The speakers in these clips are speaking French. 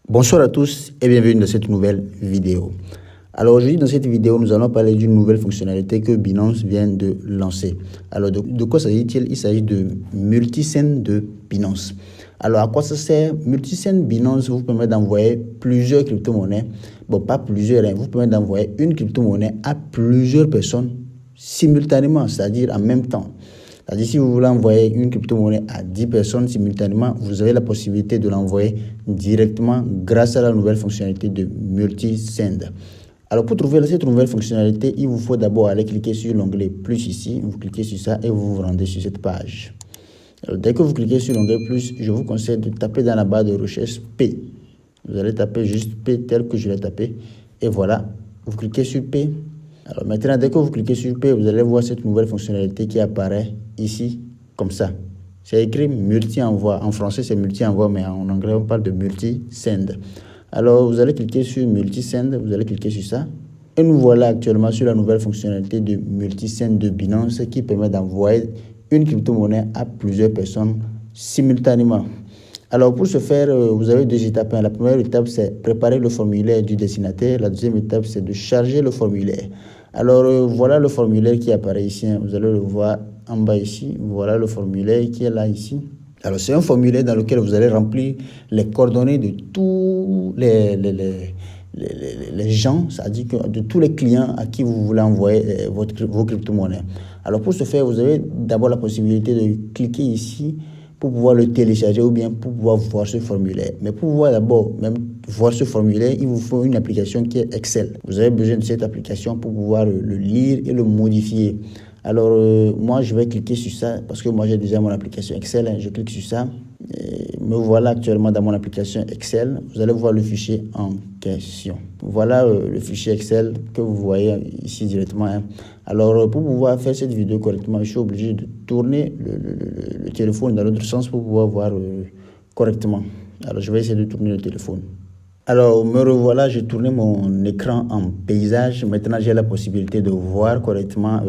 Bonsoir à tous et bienvenue dans cette nouvelle vidéo. Alors aujourd'hui dans cette vidéo nous allons parler d'une nouvelle fonctionnalité que Binance vient de lancer. Alors de quoi s'agit-il? Il s'agit de multisend de Binance. Alors à quoi ça sert? Multisend Binance vous permet d'envoyer plusieurs crypto-monnaies. Bon, pas plusieurs, vous permet d'envoyer une crypto-monnaie à plusieurs personnes simultanément, c'est-à-dire en même temps. C'est-à-dire, si vous voulez envoyer une crypto-monnaie à 10 personnes simultanément, vous avez la possibilité de l'envoyer directement grâce à la nouvelle fonctionnalité de Multisend. Alors, pour trouver cette nouvelle fonctionnalité, il vous faut d'abord aller cliquer sur l'onglet plus ici. Vous cliquez sur ça et vous vous rendez sur cette page. Alors, dès que vous cliquez sur l'onglet plus, je vous conseille de taper dans la barre de recherche P. Vous allez taper juste P tel que je l'ai tapé. Et voilà, vous cliquez sur P. Alors maintenant, dès que vous cliquez sur P, vous allez voir cette nouvelle fonctionnalité qui apparaît ici, comme ça. C'est écrit multi-envoi. En français, c'est multi-envoi, mais en anglais, on parle de multi-send. Alors, vous allez cliquer sur multi-send, vous allez cliquer sur ça. Et nous voilà actuellement sur la nouvelle fonctionnalité de multi-send de Binance qui permet d'envoyer une crypto-monnaie à plusieurs personnes simultanément. Alors, pour ce faire, vous avez deux étapes. La première étape, c'est préparer le formulaire du destinataire. La deuxième étape, c'est de charger le formulaire. Alors, voilà le formulaire qui apparaît ici. Vous allez le voir en bas ici. Voilà le formulaire qui est là ici. Alors, c'est un formulaire dans lequel vous allez remplir les coordonnées de tous les gens, c'est-à-dire de tous les clients à qui vous voulez envoyer vos crypto-monnaies. Alors, pour ce faire, vous avez d'abord la possibilité de cliquer ici pour pouvoir le télécharger ou bien pour pouvoir voir ce formulaire. Mais pour pouvoir d'abord même voir ce formulaire, il vous faut une application qui est Excel. Vous avez besoin de cette application pour pouvoir le lire et le modifier. Alors, moi, je vais cliquer sur ça parce que moi, j'ai déjà mon application Excel. Je clique sur ça. Et me voilà actuellement dans mon application Excel. Vous allez voir le fichier en question. Voilà le fichier Excel que vous voyez ici directement. Alors, pour pouvoir faire cette vidéo correctement, je suis obligé de tourner le téléphone dans l'autre sens pour pouvoir voir correctement. Alors, je vais essayer de tourner le téléphone. Alors, me revoilà, j'ai tourné mon écran en paysage. Maintenant, j'ai la possibilité de voir correctement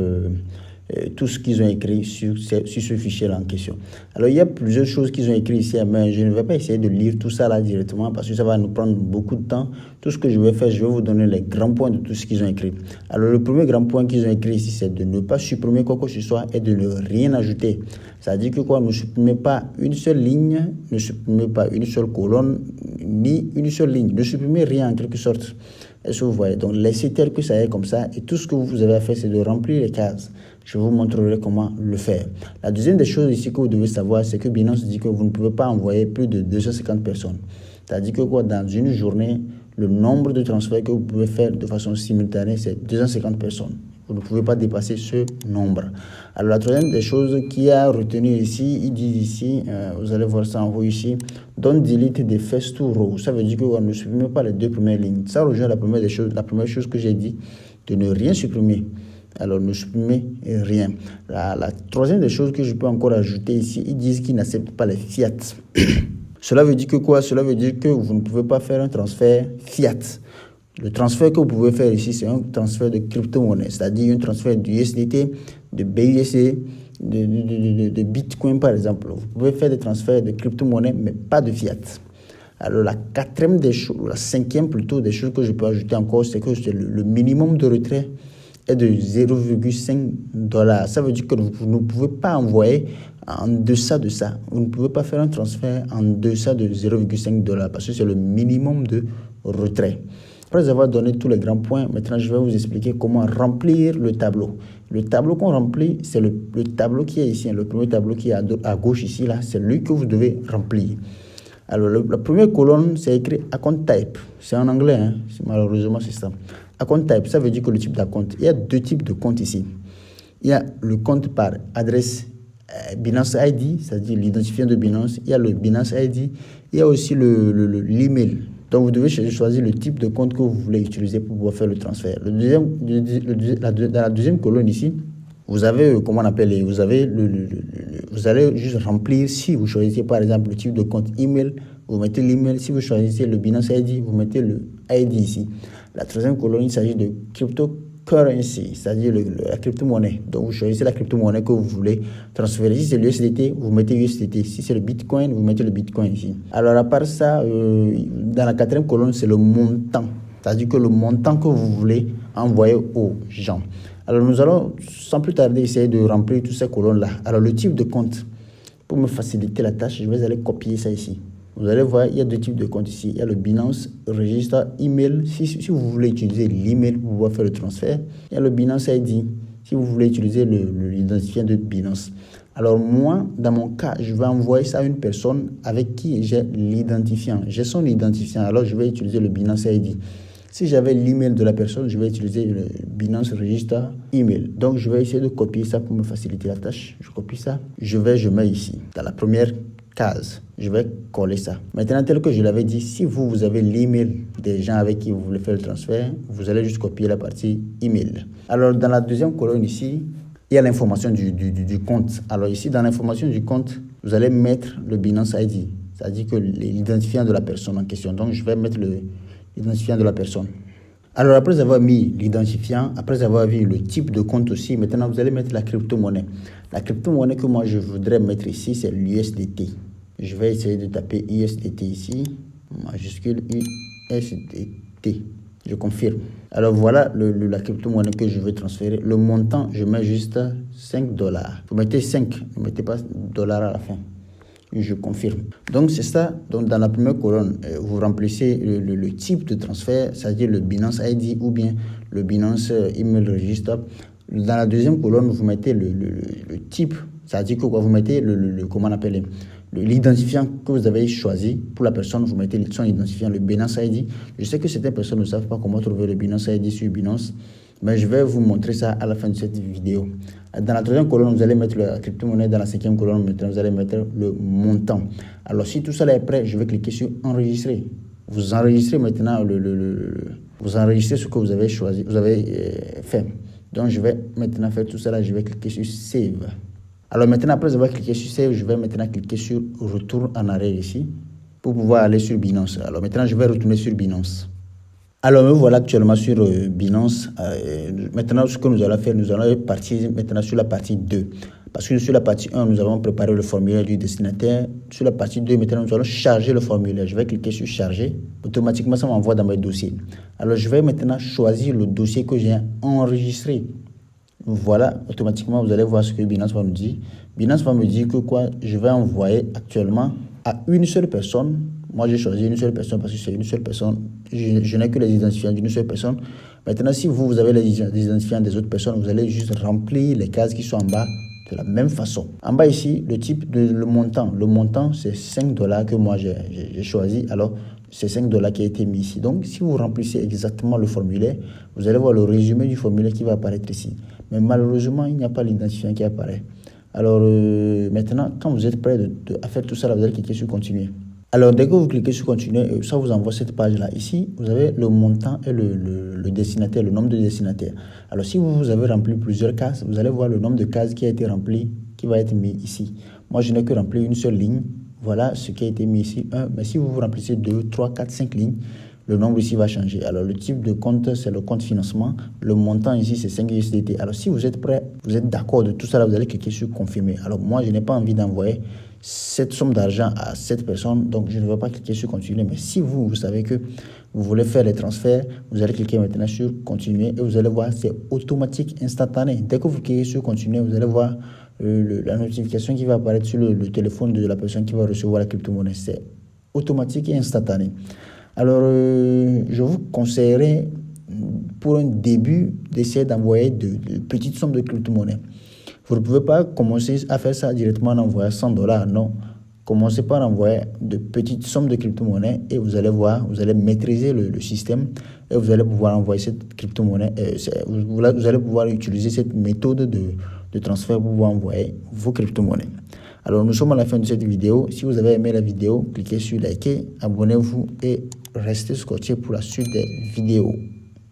tout ce qu'ils ont écrit sur ce fichier-là en question. Alors, il y a plusieurs choses qu'ils ont écrit ici, mais je ne vais pas essayer de lire tout ça là directement parce que ça va nous prendre beaucoup de temps. Tout ce que je vais faire, je vais vous donner les grands points de tout ce qu'ils ont écrit. Alors, le premier grand point qu'ils ont écrit ici, c'est de ne pas supprimer quoi que ce soit et de ne rien ajouter. C'est-à-dire que quoi, ne supprimez pas une seule ligne, ne supprimez pas une seule colonne, ni une seule ligne. Ne supprimez rien en quelque sorte. Est-ce que vous voyez? Donc, laissez tel que ça est comme ça. Et tout ce que vous avez à faire, c'est de remplir les cases. Je vous montrerai comment le faire. La deuxième des choses ici que vous devez savoir, c'est que Binance dit que vous ne pouvez pas envoyer plus de 250 personnes. C'est-à-dire que quoi, dans une journée, le nombre de transferts que vous pouvez faire de façon simultanée, c'est 250 personnes. Vous ne pouvez pas dépasser ce nombre. Alors, la troisième des choses qui a retenu ici, il dit ici, vous allez voir ça en haut ici, don't delete the first two rows. Ça veut dire qu'on ne supprime pas les deux premières lignes. Ça rejoint la première chose que j'ai dit, de ne rien supprimer. Alors, ne supprimez rien. La troisième des choses que je peux encore ajouter ici, ils disent qu'ils n'acceptent pas les fiat. Cela veut dire que quoi? Cela veut dire que vous ne pouvez pas faire un transfert fiat. Le transfert que vous pouvez faire ici, c'est un transfert de crypto-monnaie, c'est-à-dire un transfert d'USDT, de BUSD, de Bitcoin par exemple. Vous pouvez faire des transferts de crypto-monnaie, mais pas de fiat. Alors la quatrième des choses, la cinquième plutôt des choses que je peux ajouter encore, c'est que le minimum de retrait est de 0,5 $. Ça veut dire que vous ne pouvez pas envoyer en deçà de ça. Vous ne pouvez pas faire un transfert en deçà de 0,5 $ parce que c'est le minimum de retrait. Après avoir donné tous les grands points, maintenant je vais vous expliquer comment remplir le tableau. Le tableau qu'on remplit, c'est le tableau qui est ici. Le premier tableau qui est à gauche ici, là, c'est lui que vous devez remplir. Alors, la première colonne, c'est écrit account type. C'est en anglais, hein? Malheureusement, c'est ça. Account type, ça veut dire que le type d'account. Il y a deux types de comptes ici. Il y a le compte par adresse Binance ID, c'est-à-dire l'identifiant de Binance. Il y a le Binance ID. Il y a aussi l'email. Donc, vous devez choisir le type de compte que vous voulez utiliser pour pouvoir faire le transfert. Dans la deuxième colonne ici, vous avez, comment on appelle, vous allez juste remplir, si vous choisissez par exemple le type de compte email, vous mettez l'email. Si vous choisissez le Binance ID, vous mettez le ID ici. La troisième colonne, il s'agit de crypto currency, c'est-à-dire la crypto-monnaie. Donc, vous choisissez la crypto-monnaie que vous voulez transférer. Si c'est l'USDT, vous mettez USDT. Si c'est le Bitcoin, vous mettez le Bitcoin ici. Alors, à part ça, dans la quatrième colonne, c'est le montant. C'est-à-dire que le montant que vous voulez envoyer aux gens. Alors, nous allons, sans plus tarder, essayer de remplir toutes ces colonnes-là. Alors, le type de compte, pour me faciliter la tâche, je vais aller copier ça ici. Vous allez voir, il y a deux types de comptes ici. Il y a le Binance Register Email. Si vous voulez utiliser l'email pour pouvoir faire le transfert, il y a le Binance ID. Si vous voulez utiliser l'identifiant de Binance. Alors moi, dans mon cas, je vais envoyer ça à une personne avec qui j'ai l'identifiant. J'ai son identifiant, alors je vais utiliser le Binance ID. Si j'avais l'email de la personne, je vais utiliser le Binance Register Email. Donc, je vais essayer de copier ça pour me faciliter la tâche. Je copie ça. Je mets ici, dans la première case. Je vais coller ça. Maintenant, tel que je l'avais dit, si vous avez l'email des gens avec qui vous voulez faire le transfert, vous allez juste copier la partie email. Alors, dans la deuxième colonne ici, il y a l'information du compte. Alors ici, dans l'information du compte, vous allez mettre le Binance ID. C'est-à-dire que l'identifiant de la personne en question. Donc, je vais mettre l'identifiant de la personne. Alors, après avoir mis l'identifiant, après avoir vu le type de compte aussi, maintenant, vous allez mettre la crypto-monnaie. La crypto-monnaie que moi, je voudrais mettre ici, c'est l'USDT. Je vais essayer de taper USDT ici, majuscule USDT. Je confirme. Alors, voilà la crypto-monnaie que je veux transférer. Le montant, je mets juste $5. Vous mettez 5, ne mettez pas dollars à la fin. Je confirme. Donc, c'est ça. Donc, dans la première colonne, vous remplissez le type de transfert, c'est-à-dire le Binance ID ou bien le Binance Email Register. Dans la deuxième colonne, vous mettez le type, c'est-à-dire que vous mettez comment on appelle l'identifiant que vous avez choisi pour la personne. Vous mettez son identifiant, le Binance ID. Je sais que certaines personnes ne savent pas comment trouver le Binance ID sur Binance, mais je vais vous montrer ça à la fin de cette vidéo. Dans la troisième colonne, vous allez mettre la crypto-monnaie. Dans la cinquième colonne, maintenant, vous allez mettre le montant. Alors, si tout ça est prêt, je vais cliquer sur enregistrer. Vous enregistrez maintenant vous enregistrez ce que vous avez choisi, vous avez fait. Donc, je vais maintenant faire tout ça là. Je vais cliquer sur save. Alors, maintenant, après avoir cliqué sur save, je vais maintenant cliquer sur retour en arrière ici pour pouvoir aller sur Binance. Alors, maintenant, je vais retourner sur Binance. Alors, me voilà actuellement sur Binance. Maintenant, ce que nous allons faire, nous allons partir maintenant sur la partie 2. Parce que sur la partie 1, nous avons préparé le formulaire du destinataire. Sur la partie 2, maintenant, nous allons charger le formulaire. Je vais cliquer sur charger. Automatiquement, ça m'envoie dans mes dossiers. Alors, je vais maintenant choisir le dossier que j'ai enregistré. Voilà, automatiquement, vous allez voir ce que Binance va nous dire. Binance va me dire que je vais envoyer actuellement à une seule personne. Moi, j'ai choisi une seule personne parce que c'est une seule personne. Je n'ai que les identifiants d'une seule personne. Maintenant, si vous avez les identifiants des autres personnes, vous allez juste remplir les cases qui sont en bas de la même façon. En bas ici, le type le montant. Le montant, c'est $5 que moi, j'ai choisi. Alors, c'est $5 qui a été mis ici. Donc, si vous remplissez exactement le formulaire, vous allez voir le résumé du formulaire qui va apparaître ici. Mais malheureusement, il n'y a pas l'identifiant qui apparaît. Alors, maintenant, quand vous êtes prêt à faire tout ça, là, vous allez cliquer sur continuer. Alors, dès que vous cliquez sur continuer, ça vous envoie cette page-là. Ici, vous avez le montant et le destinataire, le nombre de destinataires. Alors, si vous avez rempli plusieurs cases, vous allez voir le nombre de cases qui a été rempli, qui va être mis ici. Moi, je n'ai que rempli une seule ligne. Voilà ce qui a été mis ici, 1. Mais si vous remplissez 2, 3, 4, 5 lignes, le nombre ici va changer. Alors, le type de compte, c'est le compte financement. Le montant ici, c'est 5 USDT. Alors, si vous êtes prêt, vous êtes d'accord de tout ça, là, vous allez cliquer sur confirmer. Alors, moi, je n'ai pas envie d'envoyer cette somme d'argent à cette personne, donc je ne vais pas cliquer sur continuer. Mais si vous savez que vous voulez faire les transferts, vous allez cliquer maintenant sur continuer et vous allez voir, c'est automatique, instantané. Dès que vous cliquez sur continuer, vous allez voir la notification qui va apparaître sur le téléphone de la personne qui va recevoir la crypto-monnaie. C'est automatique et instantané. Alors, je vous conseillerais pour un début d'essayer d'envoyer de petites sommes de crypto-monnaie. Vous ne pouvez pas commencer à faire ça directement en envoyant $100, non. Commencez par envoyer de petites sommes de crypto-monnaie et vous allez voir, vous allez maîtriser le système et vous allez pouvoir envoyer cette crypto-monnaie. Vous allez pouvoir utiliser cette méthode de transfert pour pouvoir envoyer vos crypto-monnaies. Alors, nous sommes à la fin de cette vidéo. Si vous avez aimé la vidéo, cliquez sur liker, abonnez-vous et restez scotché pour la suite des vidéos.